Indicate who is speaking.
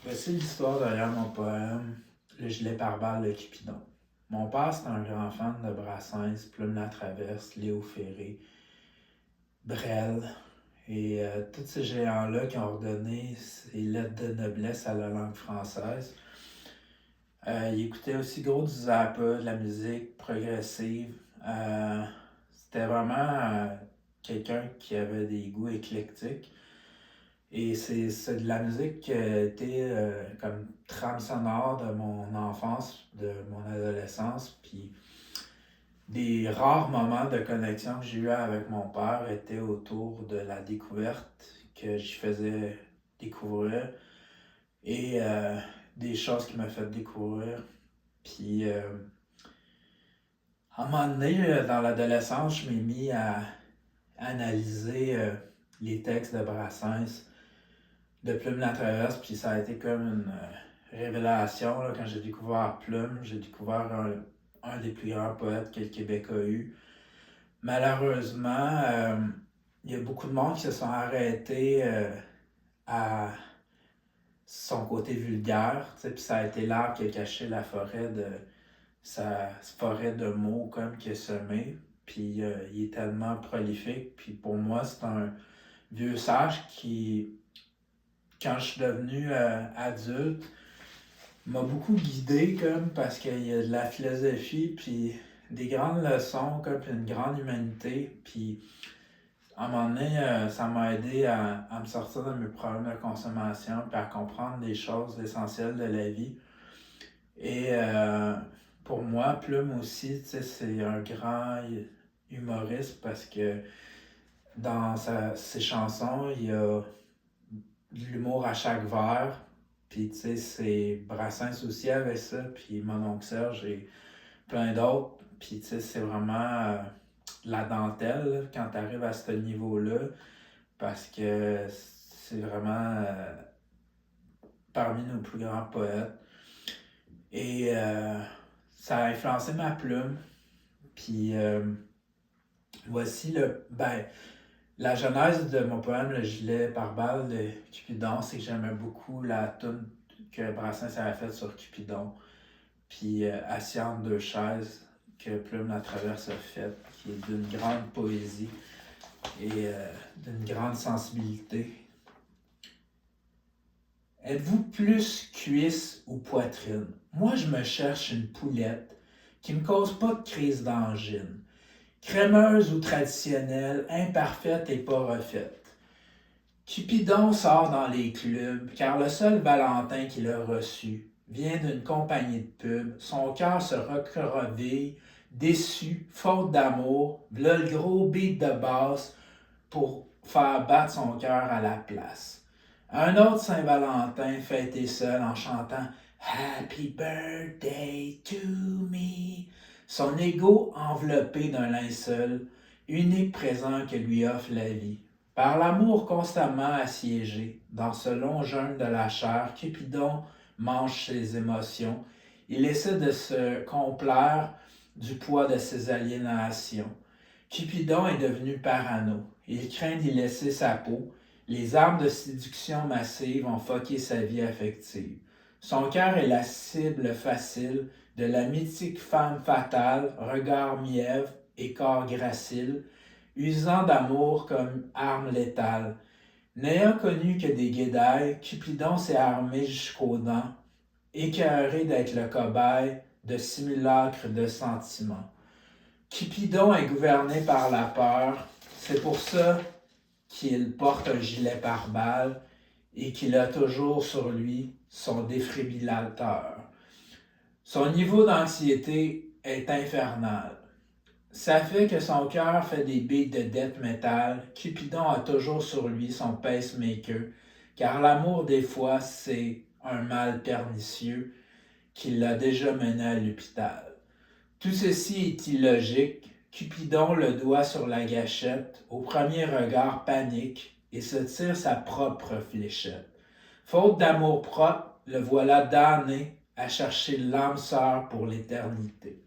Speaker 1: Voici l'histoire derrière mon poème Le gilet pare-balles de Cupidon. Mon père, c'est un grand fan de Brassens, Plume la Traverse, Léo Ferré, Brel et tous ces géants-là qui ont redonné ces lettres de noblesse à la langue française. Il écoutait aussi gros du Zappa, de la musique progressive. C'était vraiment quelqu'un qui avait des goûts éclectiques. Et c'est de la musique qui a été comme trame sonore de mon enfance, de mon adolescence. Puis des rares moments de connexion que j'ai eu avec mon père étaient autour de la découverte que je faisais découvrir et des choses qu'il m'a fait découvrir. Puis à un moment donné, dans l'adolescence, je m'ai mis à analyser les textes de Brassens de Plume la Traverse, puis ça a été comme une révélation là, quand j'ai découvert Plume. J'ai découvert un des plus grands poètes que le Québec a eu. Malheureusement, il y a beaucoup de monde qui se sont arrêtés à son côté vulgaire, puis ça a été l'arbre qui a caché la forêt de sa forêt de mots comme qui a semé. Puis il est tellement prolifique. Puis pour moi, c'est un vieux sage qui, quand je suis devenu adulte, m'a beaucoup guidé comme parce qu'il y a de la philosophie puis des grandes leçons comme puis une grande humanité puis à un moment donné ça m'a aidé à me sortir de mes problèmes de consommation puis à comprendre des choses essentielles de la vie et pour moi Plume aussi tu sais c'est un grand humoriste parce que dans ses chansons il y a de l'humour à chaque vers. Puis, tu sais, c'est Brassens aussi avec ça, puis mon oncle Serge et plein d'autres. Puis, tu sais, c'est vraiment la dentelle là, quand tu arrives à ce niveau-là, parce que c'est vraiment parmi nos plus grands poètes. Et ça a influencé ma plume. Puis, voici la genèse de mon poème Le gilet pare-balles de Cupidon, c'est que j'aimais beaucoup la tune que Brassens avait faite sur Cupidon, puis Assis entre deux chaises que Plume la Traverse a faite, qui est d'une grande poésie et d'une grande sensibilité. Êtes-vous plus cuisse ou poitrine? Moi, je me cherche une poulette qui me cause pas de crise d'angine. Crémeuse ou traditionnelle, imparfaite et pas refaite. Cupidon sort dans les clubs, car le seul Valentin qu'il a reçu vient d'une compagnie de pub. Son cœur se recroqueville, déçu, faute d'amour, v'là le gros beat de basse pour faire battre son cœur à la place. Un autre Saint-Valentin fêté seul en chantant Happy Birthday to me. Son ego enveloppé d'un linceul, unique présent que lui offre la vie. Par l'amour constamment assiégé, dans ce long jeûne de la chair, Cupidon mange ses émotions. Il essaie de se complaire du poids de ses aliénations. Cupidon est devenu parano. Il craint d'y laisser sa peau. Les armes de séduction massive ont foqué sa vie affective. Son cœur est la cible facile de la mythique femme fatale, regard mièvre et corps gracile, usant d'amour comme arme létale. N'ayant connu que des guédailles, Cupidon s'est armé jusqu'aux dents, écœuré d'être le cobaye de simulacres de sentiments. Cupidon est gouverné par la peur, c'est pour ça qu'il porte un gilet pare-balles et qu'il a toujours sur lui son défibrillateur. Son niveau d'anxiété est infernal. Ça fait que son cœur fait des beats de death metal. Cupidon a toujours sur lui son pacemaker, car l'amour des fois c'est un mal pernicieux qui l'a déjà mené à l'hôpital. Tout ceci est illogique. Cupidon, le doigt sur la gâchette, au premier regard panique et se tire sa propre fléchette. Faute d'amour propre, le voilà damné à chercher l'âme sœur pour l'éternité.